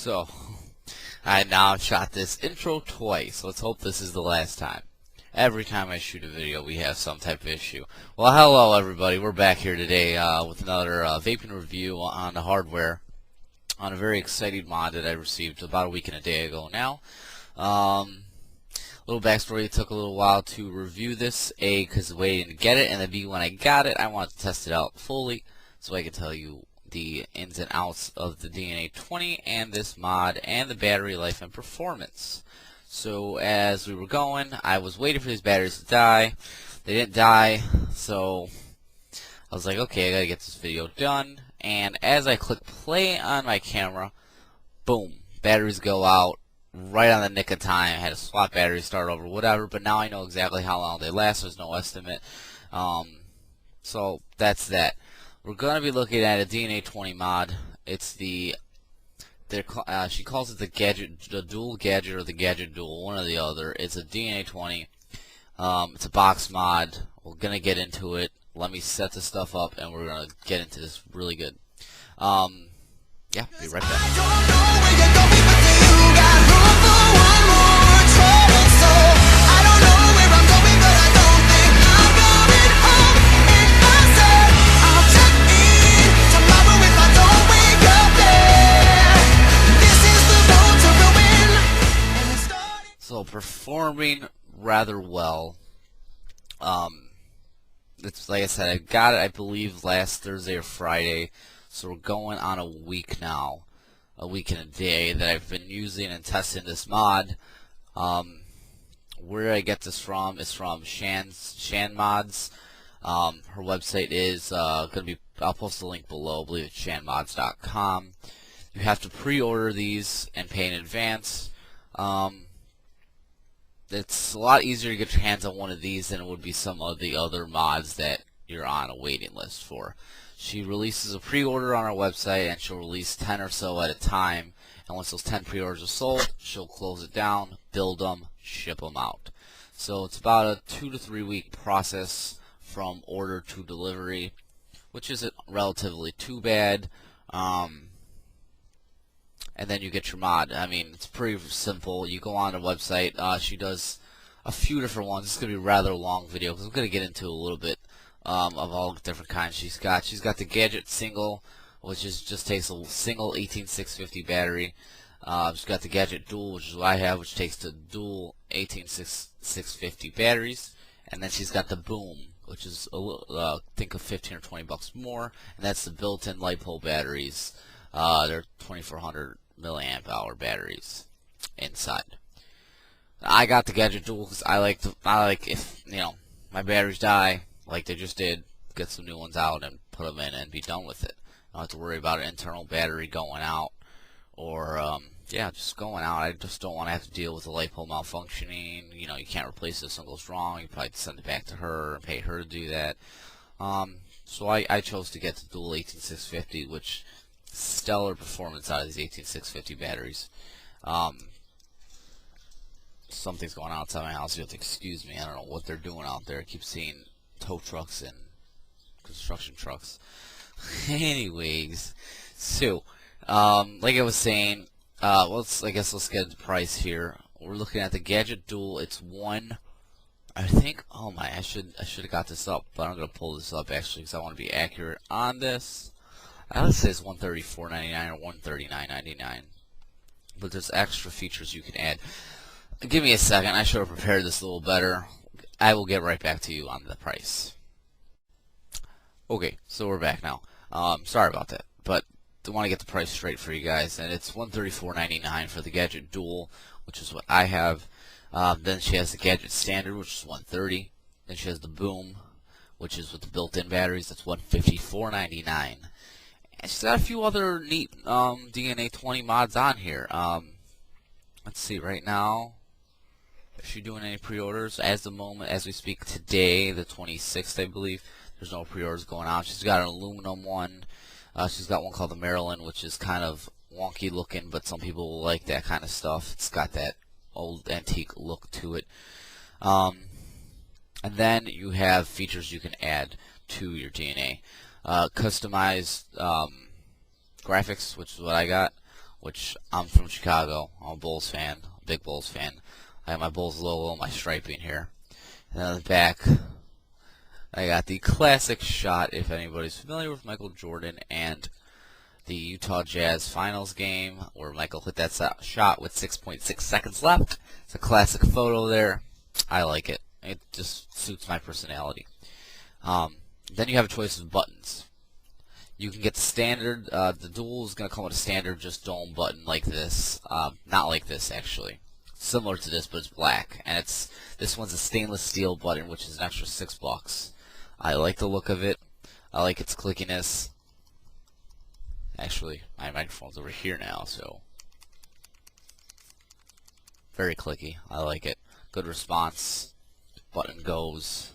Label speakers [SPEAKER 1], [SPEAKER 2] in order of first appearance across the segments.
[SPEAKER 1] So, I now shot this intro twice. Let's hope this is the last time. Every time I shoot a video, we have some type of issue. Well, hello everybody. We're back here today with another vaping review on the hardware on a very exciting mod that I received about a week and a day ago now. Little backstory, it took a little while to review this. A, because waiting to get it, and then B, when I got it, I wanted to test it out fully so I could tell you the ins and outs of the Dna20 and this mod and the battery life and performance. So as we were going, I was waiting for these batteries to die. They didn't die, so I was like, okay, I gotta get this video done. And as I click play on my camera, boom, batteries go out right on the nick of time. I had to swap batteries, start over, whatever, but now I know exactly how long they last. There's no estimate. So that's that. We're going to be looking at a Dna20 mod. It's the she calls it the Gadget, the dual Gadget, or the Gadget dual, one or the other. It's a Dna20. It's a box mod. We're gonna get into it. Let me set this stuff up, and we're gonna get into this really good. Yeah, be right back. So performing rather well. It's like I said, I got it, I believe, last Thursday or Friday. So we're going on a week now, a week and a day that I've been using and testing this mod. Where I get this from is from Shan mods. Her website is gonna be. I'll post the link below. I believe it's shanmods.com. You have to pre-order these and pay in advance. It's a lot easier to get your hands on one of these than it would be some of the other mods that you're on a waiting list for. She releases a pre-order on her website, and she'll release 10 or so at a time. And once those 10 pre-orders are sold, she'll close it down, build them, ship them out. So it's about a 2 to 3 week process from order to delivery, which isn't relatively too bad. And then you get your mod. I mean, it's pretty simple. You go on the website. She does a few different ones. It's going to be a rather long video because I'm going to get into a little bit of all different kinds she's got. She's got the Gadget single, which is just takes a single 18650 battery. She's got the Gadget dual, which is what I have, which takes the dual 18650 batteries. And then she's got the boom, which is a little, think of 15 or 20 bucks more, and that's the built-in LiPo batteries. They're 2400 milliamp hour batteries inside. I got the Gadget dual because I like if my batteries die like they just did, get some new ones out and put them in and be done with it. I don't have to worry about an internal battery going out or yeah, just going out. I just don't want to have to deal with the LiPo malfunctioning. You can't replace it if something goes wrong. You probably have to send it back to her and pay her to do that. So I chose to get the dual 18650, which stellar performance out of these 18650 batteries. Something's going on outside my house. You have to excuse me. I don't know what they're doing out there. I keep seeing tow trucks and construction trucks. Anyways, so like I was saying, I guess let's get into price here. We're looking at the Gadget dual. It's I think. Oh my! I should have got this up, but I'm gonna pull this up actually because I want to be accurate on this. I would say it's $134.99 or $139.99, but there's extra features you can add. Give me a second. I should have prepared this a little better. I will get right back to you on the price. Okay, so we're back now. Sorry about that, but I want to get the price straight for you guys, and it's $134.99 for the Gadget dual, which is what I have. Then she has the Gadget standard, which is $130. Then she has the boom, which is with the built-in batteries. That's $154.99. And she's got a few other neat Dna20 mods on here. Let's see, right now, is she doing any pre-orders? As we speak today, the 26th, I believe, there's no pre-orders going on. She's got an aluminum one. She's got one called the Maryland, which is kind of wonky looking, but some people like that kind of stuff. It's got that old antique look to it. And then you have features you can add to your Dna. Customized graphics, which is what I got. which I'm from Chicago. I'm a Bulls fan, big Bulls fan. I have my Bulls logo, my striping here. And then on the back, I got the classic shot, if anybody's familiar with Michael Jordan and the Utah Jazz finals game, where Michael hit that shot with 6.6 seconds left. It's a classic photo there. I like it. It just suits my personality. Then you have a choice of buttons. You can get the standard, the dual is going to come with a standard just dome button like this. Not like this, actually. Similar to this, but it's black. And this one's a stainless steel button, which is an extra $6. I like the look of it. I like its clickiness. Actually, my microphone's over here now, so very clicky. I like it. Good response. Button goes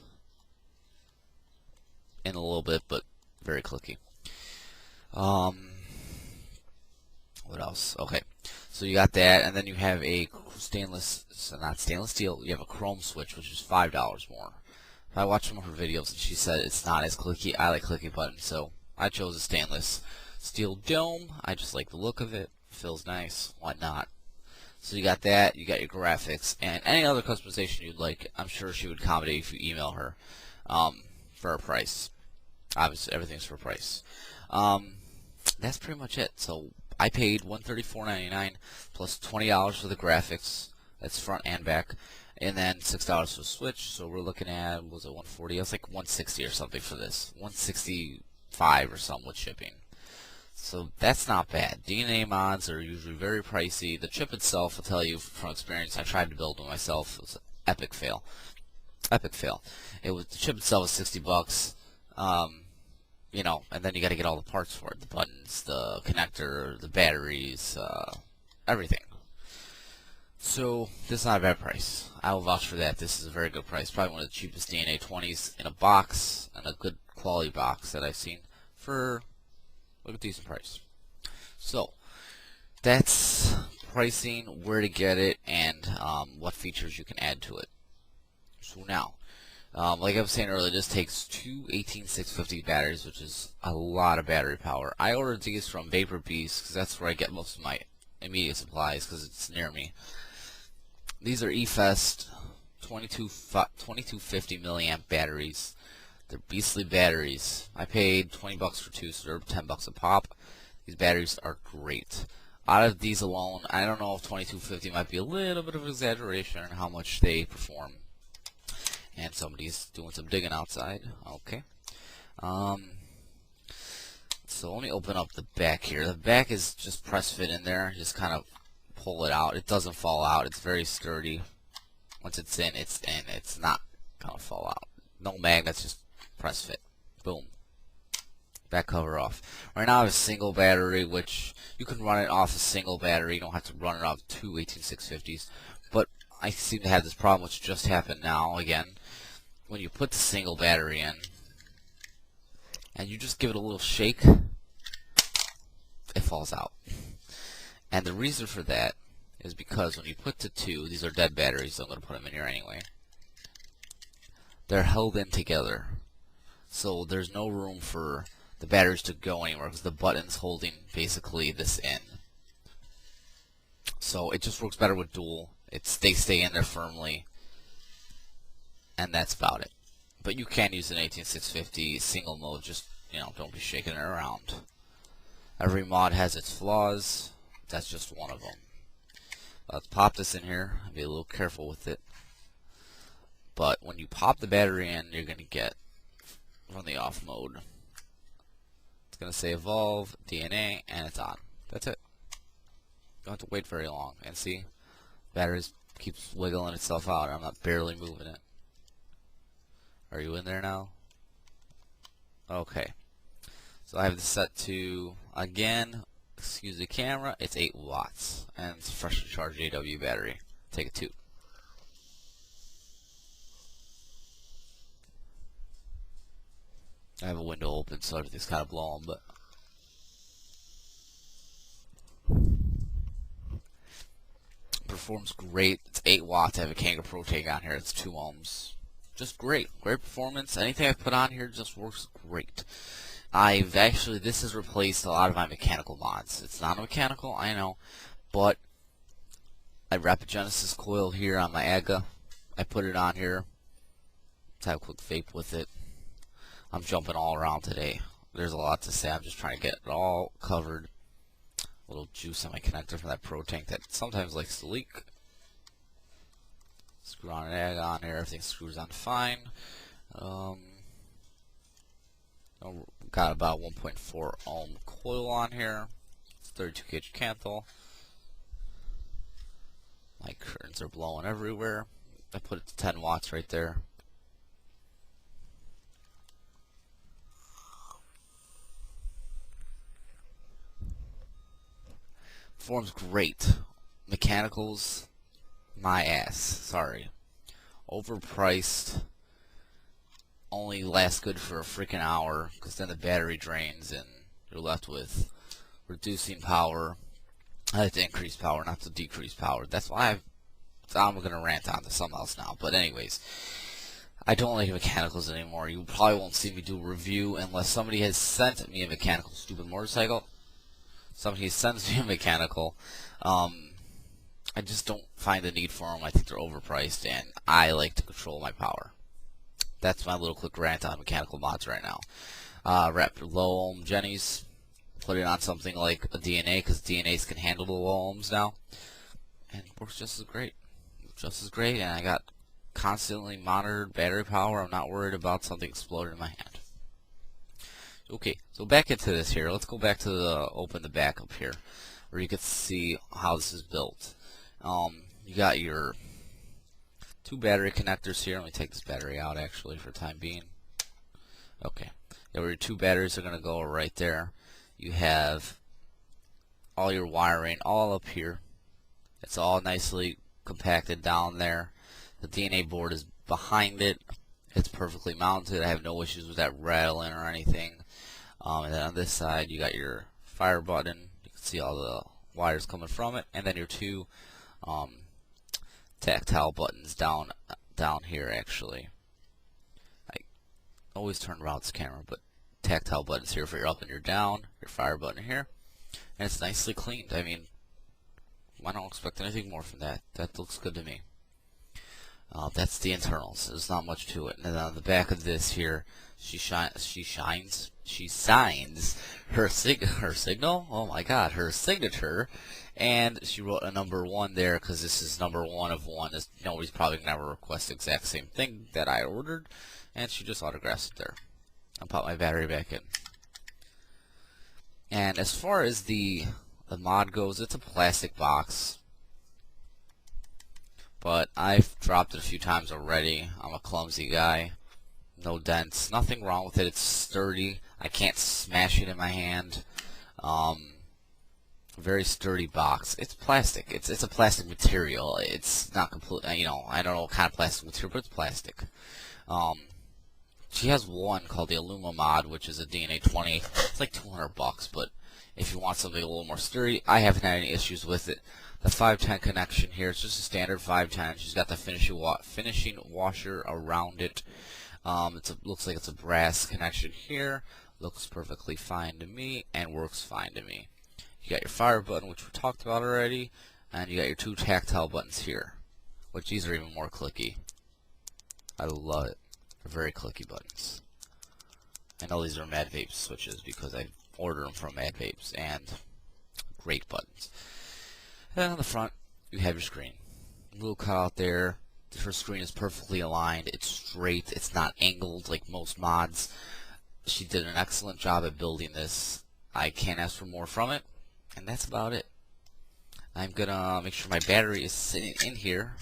[SPEAKER 1] in a little bit, but very clicky. What else? Okay, so you got that, and then you have a not stainless steel. You have a chrome switch, which is $5 more. I watched some of her videos, and she said it's not as clicky. I like clicky buttons, so I chose a stainless steel dome. I just like the look of it. Feels nice. Why not? So you got that. You got your graphics and any other customization you'd like. I'm sure she would accommodate if you email her for a price. Obviously, everything's for a price. That's pretty much it. So I paid $134.99 plus $20 for the graphics. That's front and back. And then $6 for the Switch, so we're looking at, was it 140? I was like 160 or something for this. 165 or something with shipping. So that's not bad. DNA mods are usually very pricey. The chip itself, I'll tell you from experience, I tried to build one myself. It was an epic fail. Epic fail. The chip itself was $60. You know, and then you got to get all the parts for it: the buttons, the connector, the batteries, everything. So this is not a bad price. I will vouch for that. This is a very good price. Probably one of the cheapest Dna20s in a box, and a good quality box that I've seen for a decent price. So that's pricing, where to get it, and what features you can add to it. So now, like I was saying earlier, this takes two 18650 batteries, which is a lot of battery power. I ordered these from Vapor Beast because that's where I get most of my immediate supplies because it's near me. These are eFest 2250 milliamp batteries. They're beastly batteries. I paid $20 for two, so they're $10 a pop. These batteries are great. Out of these alone, I don't know if 2250 might be a little bit of an exaggeration on how much they perform. And somebody's doing some digging outside. Okay. So let me open up the back here. The back is just press fit in there. Just kind of pull it out. It doesn't fall out. It's very sturdy. Once it's in, it's in. It's not gonna fall out. No magnets, just press fit. Boom. Back cover off. Right now I have a single battery, which you can run it off a single battery. You don't have to run it off two 18650s. But I seem to have this problem, which just happened now again. When you put the single battery in, and you just give it a little shake, it falls out. And the reason for that is because when you put the two, these are dead batteries, so I'm going to put them in here anyway. They're held in together. So there's no room for the batteries to go anywhere because the button's holding basically this in. So it just works better with dual. They stay in there firmly. And that's about it. But you can use an 18650 single mode, just, you know, don't be shaking it around. Every mod has its flaws. That's just one of them. Let's pop this in here. Be a little careful with it. But when you pop the battery in, you're going to get from the off mode. It's going to say evolve, DNA, and it's on. That's it. Don't have to wait very long. And see, batteries keeps wiggling itself out. I'm not barely moving it. Are you in there now? Okay. So I have this set to, again, excuse the camera, it's 8 watts. And it's a freshly charged AW battery. Take a 2. I have a window open, so everything's kind of blowing, but performs great. It's 8 watts. I have a Kanga Pro Take on here. It's 2 ohms. Just great. Great performance. Anything I put on here just works great. this has replaced a lot of my mechanical mods. It's not a mechanical, I know, but I wrap a Genesis coil here on my AGA. I put it on here. Let's have a quick vape with it. I'm jumping all around today. There's a lot to say. I'm just trying to get it all covered. A little juice on my connector from that Pro Tank that sometimes likes to leak. Screw on an AGA on here. Everything screws on fine. Got about 1.4 ohm coil on here. It's 32 gauge Canthal. My curtains are blowing everywhere. I put it to 10 watts right there. Form's great. Mechanicals, my ass. Sorry. Overpriced. Only lasts good for a freaking hour, because then the battery drains and you're left with reducing power. I like to increase power, not to decrease power. That's why I'm going to rant on to something else now. But anyways, I don't like mechanicals anymore. You probably won't see me do a review unless somebody has sent me a mechanical stupid motorcycle. Somebody sends me a mechanical. I just don't find the need for them. I think they're overpriced, and I like to control my power. That's my little quick rant on mechanical mods right now. Wrap your low ohm Jennies. Put it on something like a DNA, because DNAs can handle the low ohms now. And it works just as great. Just as great, and I got constantly monitored battery power. I'm not worried about something exploding in my hand. Okay, so back into this here. Let's go back to open the back up here, where you can see how this is built. You got your two battery connectors here. Let me take this battery out actually for the time being. Okay, there where your two batteries are going to go right there. You have all your wiring all up here. It's all nicely compacted down there. The DNA board is behind it. It's perfectly mounted. I have no issues with that rattling or anything. And then on this side you got your fire button. You can see all the wires coming from it, and then your two tactile buttons down here. Actually, I always turn around this camera, but tactile buttons here for your up and your down, your fire button here, and it's nicely cleaned. I mean, I don't expect anything more from that. That looks good to me. That's the internals. There's not much to it. And then on the back of this here, she signs her signal. Oh my God, her signature, and she wrote a number 1 there because this is number 1 of 1. Nobody's probably gonna ever request the exact same thing that I ordered, and she just autographs it there. I'll pop my battery back in. And as far as the mod goes, it's a plastic box. But I've dropped it a few times already. I'm a clumsy guy. No dents. Nothing wrong with it. It's sturdy. I can't smash it in my hand. Very sturdy box. It's plastic. It's a plastic material. It's not complete. I don't know what kind of plastic material, but it's plastic. She has one called the Aluma mod, which is a Dna20. It's like $200, but if you want something a little more sturdy, I haven't had any issues with it. The 510 connection here, it's just a standard 510. She's got the finishing washer around it. Looks like it's a brass connection here. Looks perfectly fine to me and works fine to me. You got your fire button, which we talked about already, and you got your two tactile buttons here, which these are even more clicky. I love it. They're very clicky buttons. I know these are Mad Vape switches because I ordered them from Mad Vapes, and great buttons. And then on the front, you have your screen. A little cutout there. Her screen is perfectly aligned. It's straight. It's not angled like most mods. She did an excellent job at building this. I can't ask for more from it. And that's about it. I'm going to make sure my battery is sitting in here.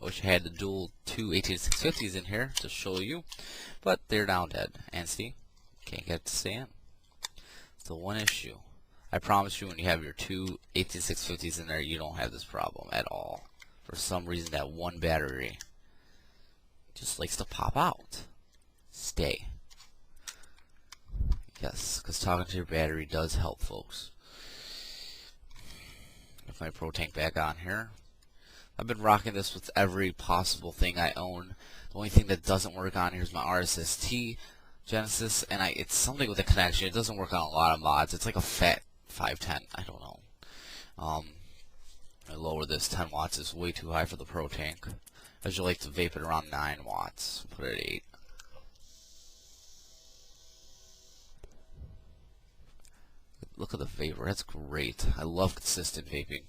[SPEAKER 1] I wish I had the dual two 18650s in here to show you. But they're down dead. And see? Can't get it to stay in. It's the one issue. I promise you, when you have your two 18650s in there, you don't have this problem at all. For some reason, that one battery just likes to pop out. Stay. Yes, because talking to your battery does help, folks. Put my Pro Tank back on here. I've been rocking this with every possible thing I own. The only thing that doesn't work on here is my RSST. Genesis, and it's something with the connection. It doesn't work on a lot of mods. It's like a fat 510. I don't know. I lower this. 10 watts is way too high for the Pro Tank. I usually like to vape it around 9 watts. Put it at 8. Look at the vapor. That's great. I love consistent vaping.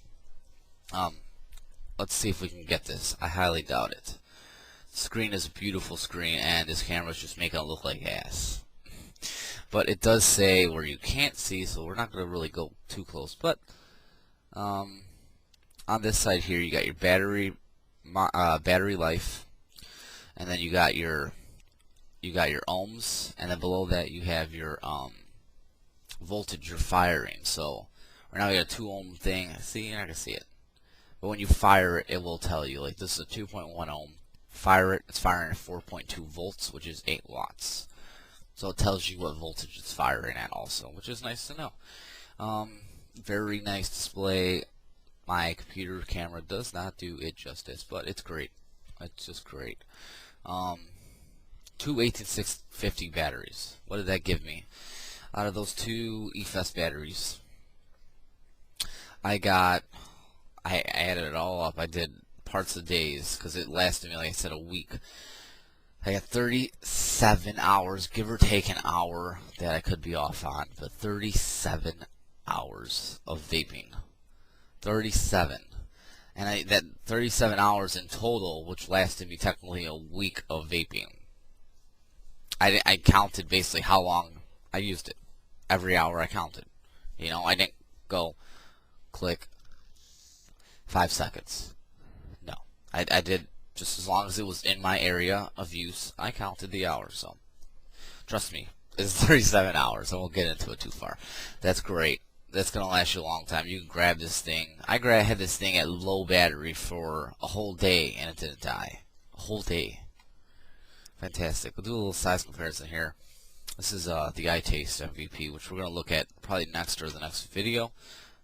[SPEAKER 1] Let's see if we can get this. I highly doubt it. Screen is a beautiful screen, and this camera's just making it look like ass. But it does say where you can't see, so we're not going to really go too close. But on this side here, you got your battery life, and then you got your ohms, and then below that you have your voltage you're firing. So right now we got a 2 ohm thing. See, you're not gonna see it, but when you fire it, it will tell you. Like, this is a 2.1 ohm. Fire it. It's firing at 4.2 volts, which is 8 watts. So it tells you what voltage it's firing at also, which is nice to know. Very nice display. My computer camera does not do it justice, but it's great. It's just great. 2 18650 batteries. What did that give me? Out of those 2 EFES batteries, I added it all up. I did parts of days because it lasted me, like I said, a week. I got 37 hours, give or take an hour that I could be off on, but 37 hours of vaping. 37. And that 37 hours in total, which lasted me technically a week of vaping. I counted basically how long I used it. Every hour I counted. You know, I didn't go click 5 seconds. No. I did just as long as it was in my area of use. I counted the hours. So trust me, it's 37 hours. I won't get into it too far. That's great. That's gonna last you a long time. You can grab this thing. I had this thing at low battery for a whole day and it didn't die. A whole day. Fantastic. We'll do a little size comparison here. This is the iTaste MVP, which we're gonna look at probably next or the next video.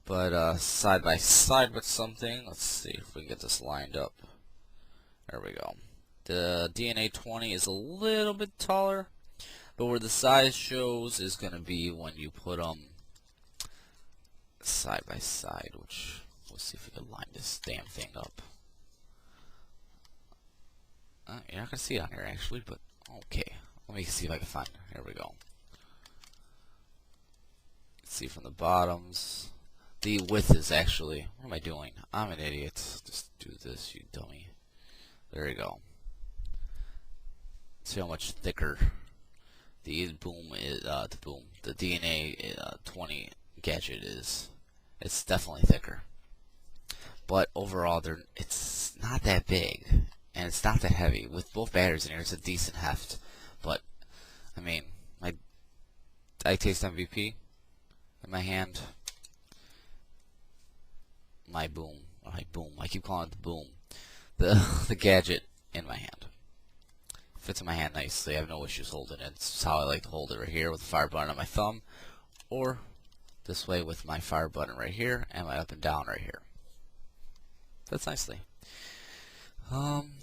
[SPEAKER 1] But side by side with something. Let's see if we can get this lined up. There we go. The Dna20 is a little bit taller, but where the size shows is gonna be when you put them side by side, which we'll see if we can line this damn thing up. You're not gonna see it on here actually, but okay. Let me see if I can find it. Here we go. Let's see from the bottoms. The width is actually, what am I doing? I'm an idiot. Just do this, you dummy. There you go. See how much thicker the the Dna20 Gadget is. It's definitely thicker. But overall, it's not that big, and it's not that heavy. With both batteries in here, it's a decent heft. But I mean, my iTaste MVP in my hand, my boom. I keep calling it the boom. The Gadget in my hand. Fits in my hand nicely. I have no issues holding it. It's how I like to hold it right here with the fire button on my thumb, or this way with my fire button right here and my up and down right here. Fits nicely.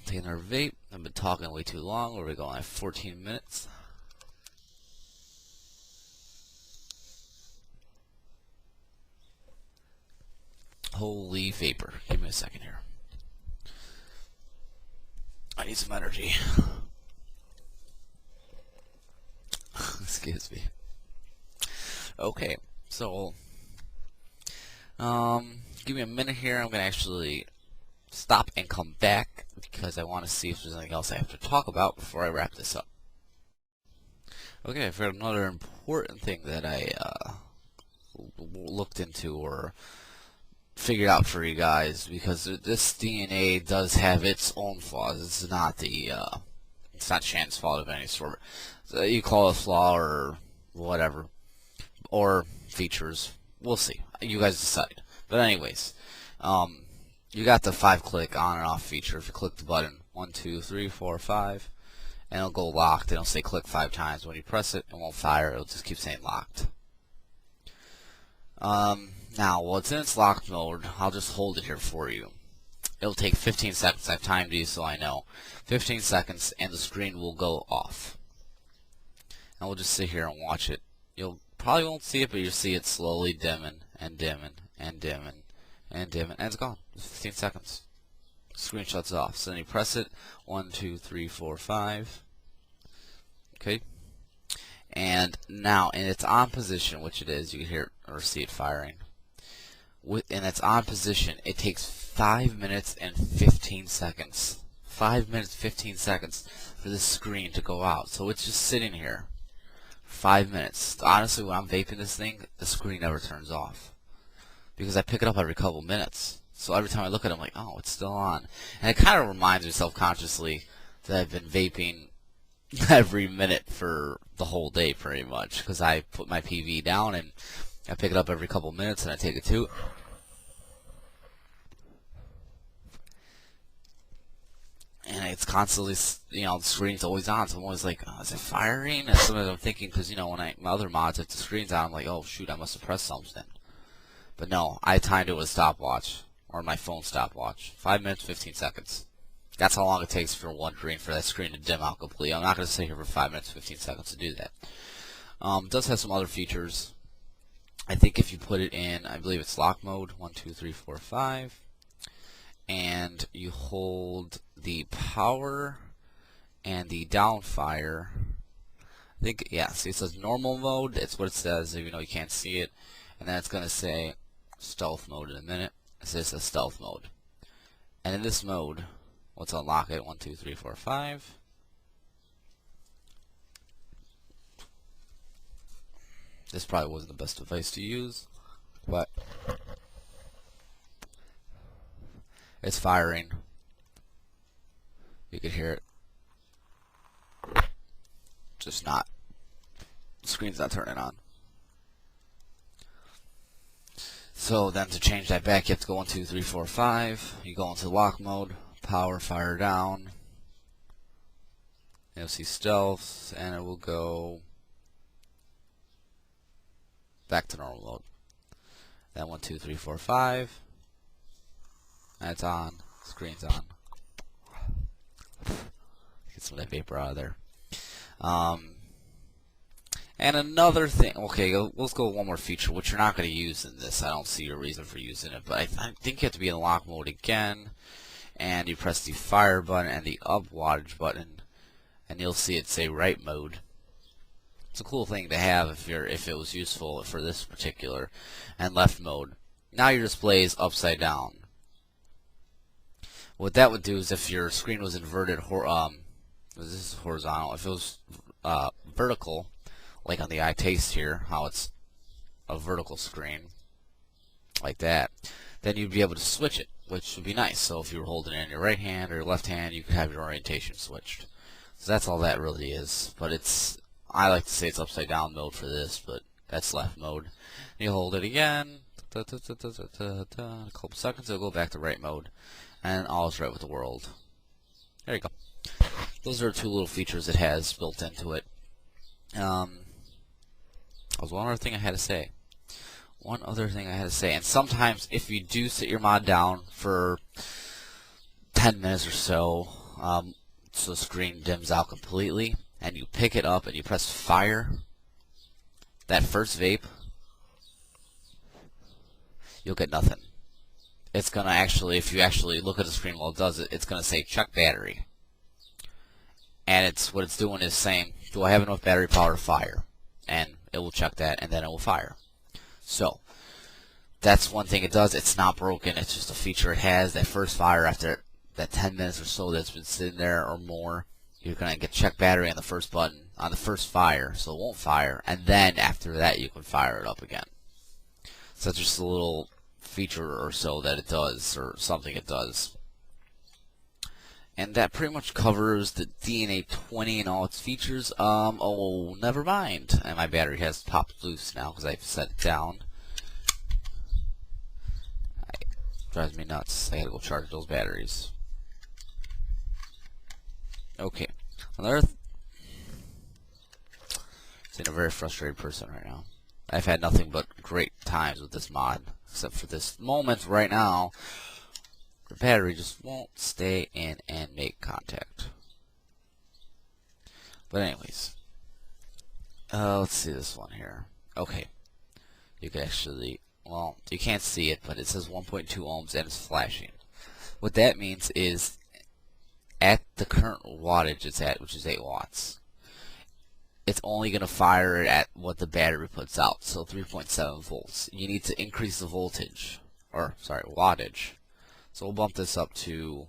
[SPEAKER 1] Taking our vape. I've been talking way too long. Where are we going? I have 14 minutes. Holy vapor. Give me a second here. I need some energy. Excuse me. Okay, so give me a minute here. I'm gonna actually stop and come back because I want to see if there's anything else I have to talk about before I wrap this up. Okay, I've got another important thing that I looked into or figured out for you guys, because this DNA does have its own flaws. It's not it's not Shan's fault of any sort. So you call it a flaw or whatever, or features. We'll see. You guys decide. But anyways, you got the 5-click on and off feature. If you click the button 1, 2, 3, 4, 5, and it'll go locked. It'll say click 5 times. When you press it, it won't fire. It'll just keep saying locked. Now, while it's in its locked mode, I'll just hold it here for you. It'll take 15 seconds. I've timed these so I know. 15 seconds and the screen will go off. and we'll just sit here and watch it. You'll probably won't see it, but you'll see it slowly dimming and dimming and dimming and dimming, and it's gone. 15 seconds. Screen shuts off. So then you press it. 1, 2, 3, 4, 5. Okay. And now in its on position, which it is, you can hear or see it firing. In its on position, it takes 5 minutes and 15 seconds. 5 minutes 15 seconds for this screen to go out. So it's just sitting here. 5 minutes. Honestly, when I'm vaping this thing, the screen never turns off, because I pick it up every couple minutes. So every time I look at it, I'm like, oh, it's still on. And it kind of reminds me self-consciously that I've been vaping every minute for the whole day, pretty much, because I put my PV down and I pick it up every couple minutes and I take it too. And it's constantly, you know, the screen's always on, so I'm always like, oh, is it firing? And sometimes I'm thinking, because, you know, when my other mods, if the screen's on, I'm like, oh, shoot, I must have pressed something. But no, I timed it with a stopwatch, or my phone stopwatch. 5 minutes, 15 seconds. That's how long it takes for one green for that screen to dim out completely. I'm not going to sit here for 5 minutes, 15 seconds to do that. It does have some other features. I think if you put it in, I believe it's lock mode, 1, 2, 3, 4, 5. And you hold the power and the down fire. I think, yeah, see, it says normal mode. It's what it says, even though you can't see it. And then it's going to say stealth mode in a minute. It says a stealth mode. And in this mode, let's unlock it. 1, 2, 3, 4, 5. This probably wasn't the best device to use, but it's firing. You can hear it. Just not. The screen's not turning on. So then to change that back, you have to go 1, 2, 3, 4, 5. You go into lock mode, power, fire down. You'll see stealth, and it will go back to normal mode. Then 1, 2, 3, 4, 5. And it's on. Screen's on. Get some of that vapor out of there. And another thing, okay, let's go with one more feature, which you're not going to use in this. I don't see a reason for using it, but I think you have to be in lock mode again, and you press the fire button and the up wattage button, and you'll see it say right mode. It's a cool thing to have if it was useful for this particular, and left mode. Now your display is upside down. What that would do is if your screen was inverted, this is horizontal. If it was vertical, like on the iTaste here, how it's a vertical screen, like that, then you'd be able to switch it, which would be nice. So if you were holding it in your right hand or your left hand, you could have your orientation switched. So that's all that really is. But I like to say it's upside down mode for this, but that's left mode. And you hold it again, a couple seconds, it'll go back to right mode, and all is right with the world. There you go. Those are two little features it has built into it. That was one other thing I had to say. And sometimes if you do sit your mod down for 10 minutes or so, so the screen dims out completely, and you pick it up and you press fire, that first vape, you'll get nothing. It's going to actually, if you actually look at the screen while it does it, it's going to say check battery. And what it's doing is saying, do I have enough battery power to fire? And it will check that, and then it will fire. So that's one thing it does. It's not broken. It's just a feature it has. That first fire after that 10 minutes or so that's been sitting there or more, you're going to get check battery on the first button, on the first fire, so it won't fire. And then after that, you can fire it up again. So that's just a little feature or so that it does, or something it does. And that pretty much covers the Dna20 and all its features. Oh, never mind. And my battery has popped loose now because I've set it down. It drives me nuts. I gotta go charge those batteries. Okay. Another I'm a very frustrated person right now. I've had nothing but great times with this mod, except for this moment right now. The battery just won't stay in and make contact. But anyways, let's see this one here. Okay, you can actually, well, you can't see it, but it says 1.2 ohms and it's flashing. What that means is at the current wattage it's at, which is 8 watts, it's only going to fire it at what the battery puts out, so 3.7 volts. You need to increase the voltage, or sorry, wattage. So we'll bump this up to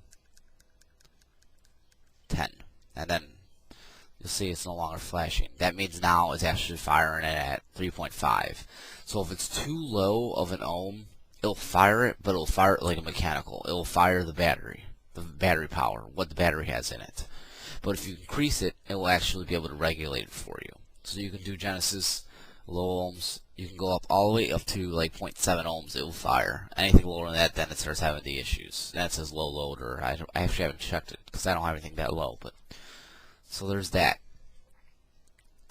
[SPEAKER 1] 10, and then you'll see it's no longer flashing. That means now it's actually firing it at 3.5. So if it's too low of an ohm, it'll fire it, but it'll fire it like a mechanical. It'll fire the battery power, what the battery has in it. But if you increase it, it will actually be able to regulate it for you. So you can do Genesis, low ohms. You can go up all the way up to like 0.7 ohms. It will fire. Anything lower than that, then it starts having the issues. That says low load, or I actually haven't checked it because I don't have anything that low. But so there's that.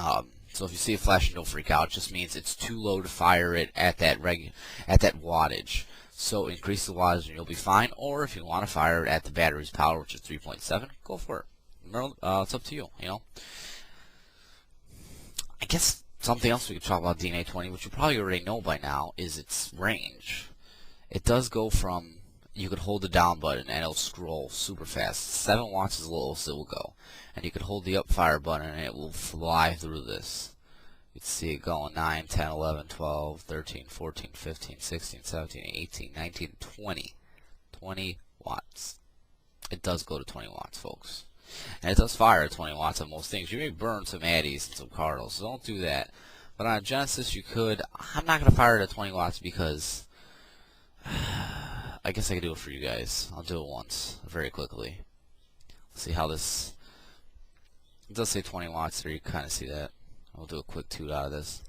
[SPEAKER 1] So if you see it flashing, don't freak out. It just means it's too low to fire it at that wattage. So increase the wattage and you'll be fine. Or if you want to fire it at the battery's power, which is 3.7, go for it. It's up to you. You know. I guess something else we could talk about Dna20, which you probably already know by now, is its range. It does go from, you could hold the down button and it'll scroll super fast. 7 watts is the lowest it will go. And you could hold the up fire button and it will fly through this. You can see it going 9, 10, 11, 12, 13, 14, 15, 16, 17, 18, 19, 20. 20 watts. It does go to 20 watts, folks. And it does fire at 20 watts on most things. You may burn some Addies and some Cardinals, so don't do that. But on a Genesis, you could. I'm not going to fire it at 20 watts because I guess I could do it for you guys. I'll do it once, very quickly. Let's see how this. It does say 20 watts there. You kind of see that. I'll do a quick toot out of this.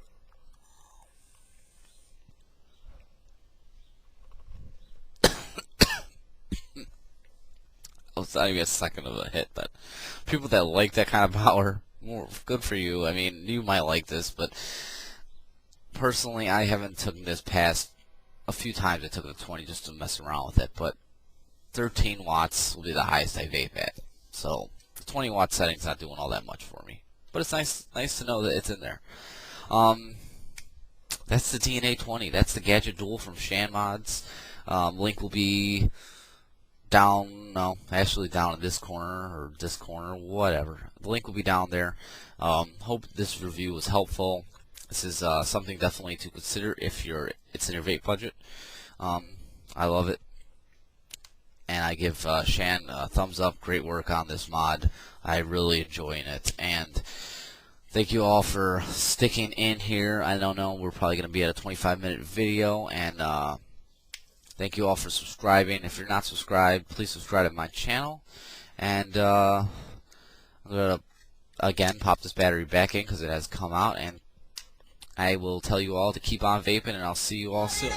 [SPEAKER 1] It's not even a second of a hit, but people that like that kind of power, more good for you. I mean, you might like this, but personally, I haven't taken this past. A few times I took it to 20 just to mess around with it, but 13 watts will be the highest I vape at. So the 20 watt setting's not doing all that much for me, but it's nice to know that it's in there. That's the Dna20. That's the Gadget Dual from Shan mods. Link will be down, no, actually down in this corner or this corner, whatever. The link will be down there. Hope this review was helpful. This is something definitely to consider if it's in your vape budget. I love it, and I give Shan a thumbs up. Great work on this mod. I really enjoying it, and thank you all for sticking in here. I don't know, we're probably going to be at a 25-minute video, and thank you all for subscribing. If you're not subscribed, please subscribe to my channel. And I'm going to, again, pop this battery back in because it has come out. And I will tell you all to keep on vaping, and I'll see you all soon.